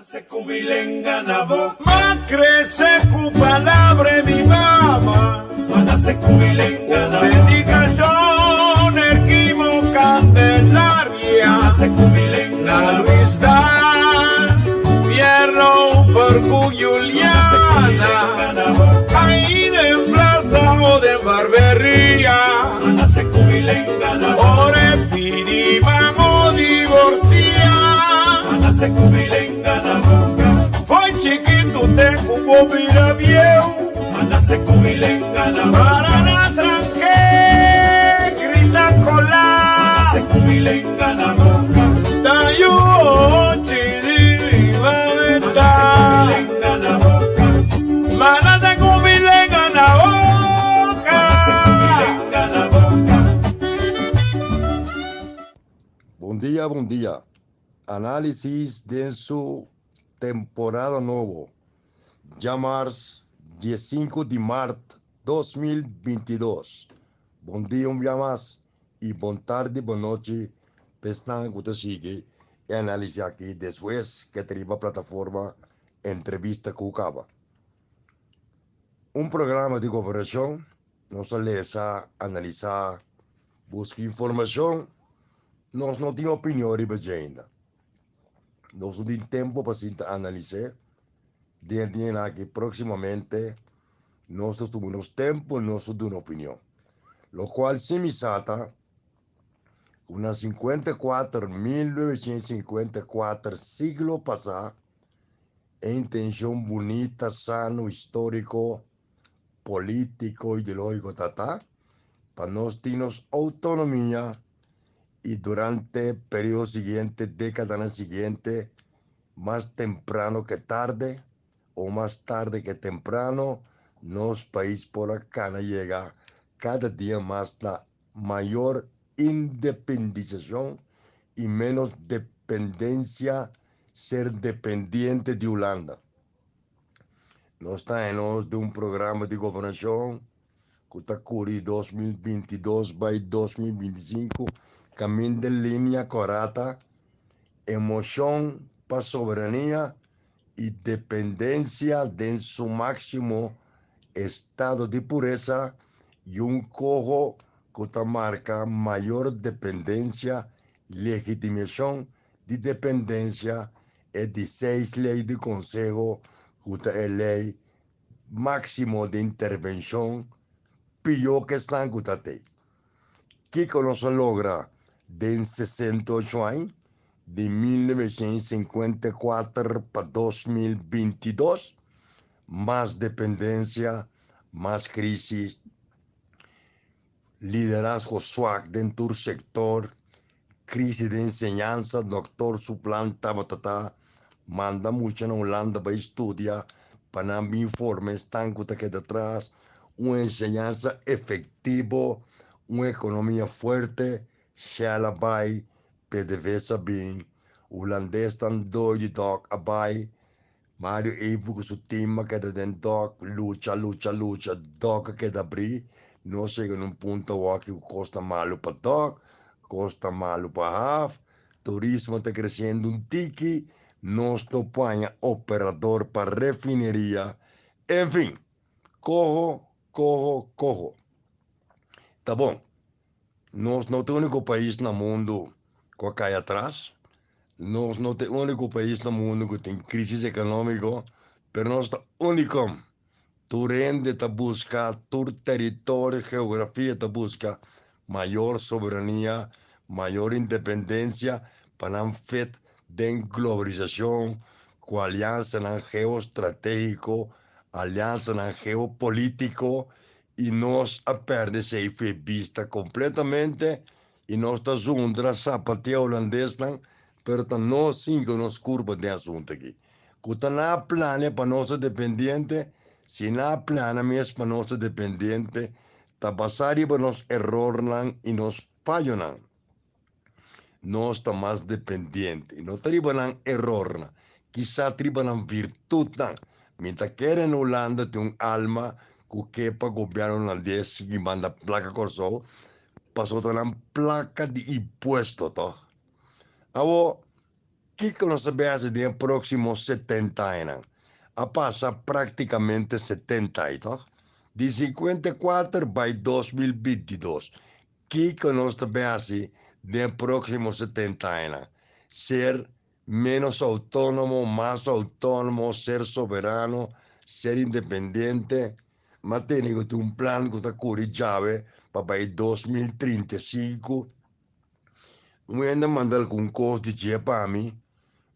Se cubilenga na boca, ma crece cu palabra mi mamá. Manda se cubilenga na boca, predicación erquimo candelaria. Se cubilenga na vista, pierno farcu Juliana. Ahí de plaza o de barbería. Manda se cubilenga na boca, ore pidi vamos divorciar. Manda se cubilenga na boca, foi chiquito te cubo vira viejo. Manda se cubilenga na boca, para na tranque, grita colar. Manda se cubilenga na boca, da yo chidi va venta. Manda se cubilenga na boca, manda se cubilenga na boca. Manda se cubilenga na boca. Bom dia. Análisis de su temporada novo. Já março, dia 5 de março 2022. Bom dia, dia mais. E boa tarde, boa noite. Pestan que te sigue e análise aqui depois que triba a plataforma Entrevista com o Caba. Programa de cooperação, nós lesa, analisar, buscar informação, nós não temos opinião e ainda. Nós não temos tempo para analisar. Dentro aqui, proximamente, nós temos tempo e nós temos opinião. Lo qual se me sata, una 1954, siglo passado, é intenção bonita, sano, histórico, político, ideológico, para nós termos autonomia. Y durante el periodo siguiente, década siguiente, más temprano que tarde, o más tarde que temprano, nos país por acá llega cada día más la mayor independización y menos dependencia, ser dependiente de Holanda. Nos tenemos de un programa de gobernación que está curi 2022 by 2025, caminho de linha correta, emoção para soberania e dependência de seu máximo estado de pureza e corro que marca maior dependência, legitimação de dependência e de 6 leis de conselho, que é lei máximo de intervenção, pior que estão que tem. Que se logra de 68 anos, de 1954 para 2022, mais dependência, mais crise, liderazgo swak dentro do sector, crise de enseñanza, doctor suplanta, manda muito na Holanda para estudar, para me informar, estão que atrás, uma enseñanza efetiva, uma economia forte, se ela vai, PDVSA bem, o holandês está doido, abai, Mário Evo com seu time que está dentro, luta, doc que está abrir, não chega num ponto que custa malo para doc, custa malo para half, turismo está crescendo tiki, nós topamos operador para refineria, enfim, corro. Tá bom, nós não temos o único país no mundo que cai atrás, nós não temos o único país no mundo que tem crise econômica, mas nós somos único. Tu rende, tu busca, tu território, geografia, tu busca maior soberania, maior independência, para não fazer de globalização, com aliança geoestratégico, aliança geopolítico, e nós a perder se foi vista completamente, e nós estamos juntos a sapatia holandesa, mas nós sim que nós curva de assunto aqui. Quando não há plano para nós dependente, se não há plano mesmo para nós dependente, está passando para nós erros e nós falhamos. Nós estamos mais dependentes, e não estamos erro, quizá estamos virtude. Mientras que en Holanda tem alma que para o governo holandês que manda placa corso, passou a placa de imposto. Agora, ¿Qué conocemos de próximos 70 años? A pasar prácticamente 70 años. De 54 para 2022. ¿Qué conocemos de próximos 70 años? Ser menos autónomo, más autónomo, ser soberano, ser independiente. Mas tengo un plan que está llave para el 2035. Voy a mandar algún costo para mí.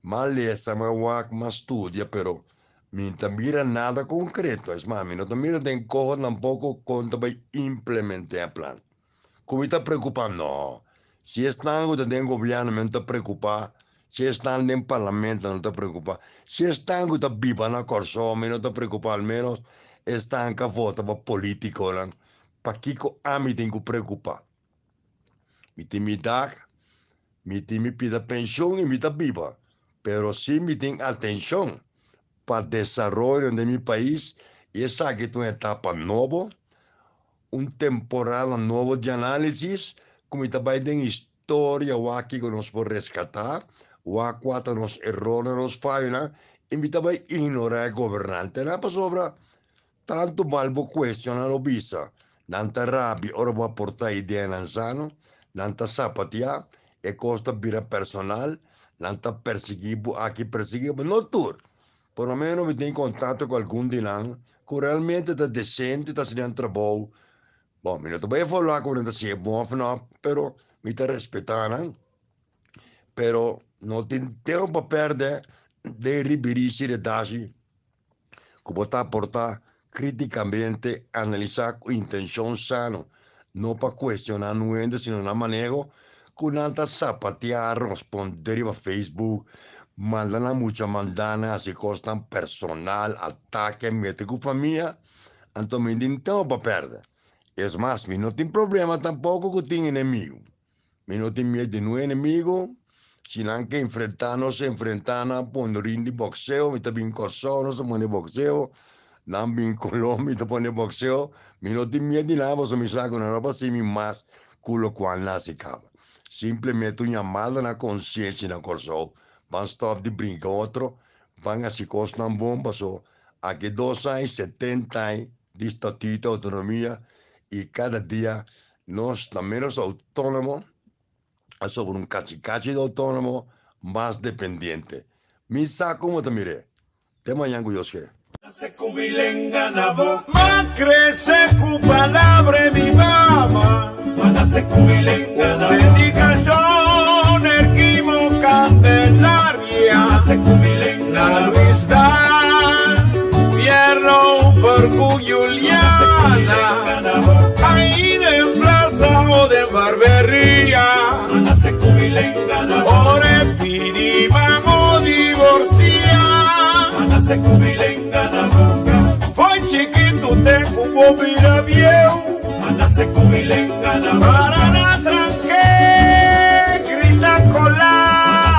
Más lesa, más work, más estudia, pero no mira nada concreto. Es más, no te mira de cojo tampoco cuando voy a implementar el plan. ¿Cómo está preocupado? No. Si están en el gobierno, no te preocupa. Si están en el parlamento, no te preocupa. Si están viva en la corso, no te preocupa. Al menos están que votan para político. ¿Para qué a mí tengo que preocupar? Mi dag, me pide pensión y me está viva. Pero sí me tengo atención para el desarrollo de mi país. Y esa que es una etapa nueva. Un temporada nuevo de análisis, como también en historia, o aquí que nos puede rescatar, o a cuatro nos errores nos fallan, y me también ignorar el gobernante. No para sobra tanto malvo cuestionar lo visa, tanta rabia, ahora voy a aportar idea lanzano, tanta zapatia, e costa vida personal, tanta perseguido, aquí perseguido, no tour. Por lo menos me tengo contacto con algún dinan, que realmente está decente, está haciendo trabajo. Bom, no te voy a hablar con si es bueno, pero me te respetan. Pero no tengo para perder de revirirse de dashi. Como está aportar críticamente, analizar con intención sana, no para cuestionar nuevamente, sino una manejo con tanta zapatear, responder a Facebook, mandan a mucha mandana, así cosas personal, ataque, mete con familia, entonces no tengo para perder. Es más, no tengo problema tampoco con tengo enemigo. No tengo miedo de no enemigo, sino que enfrentarnos por un ring de boxeo, me también corso, no se pone boxeo, también Colombia te pone boxeo, no tengo miedo de nada, pues me saco una ropa así, más culo cuando nace acaba. Simplemente una llamada na conciencia na corso, van stop de brincar otro, van así cosas tan bombas, aquí 2 años, 70 años de estatuto, autonomía, y cada día nos está menos autónomo, sobre un cachicachi de autónomo, más dependiente. Mi saco, como te miré, te mañana Dios que. Ma crece cu palabra mi mamá, dedicación equivo candelaria, la amistad, fierro, fergu Juliana, ahí de plaza o de barbería, ore pidi vamos divorciar, foi chiquito tengo mira viejo, para la tranque, grita colar,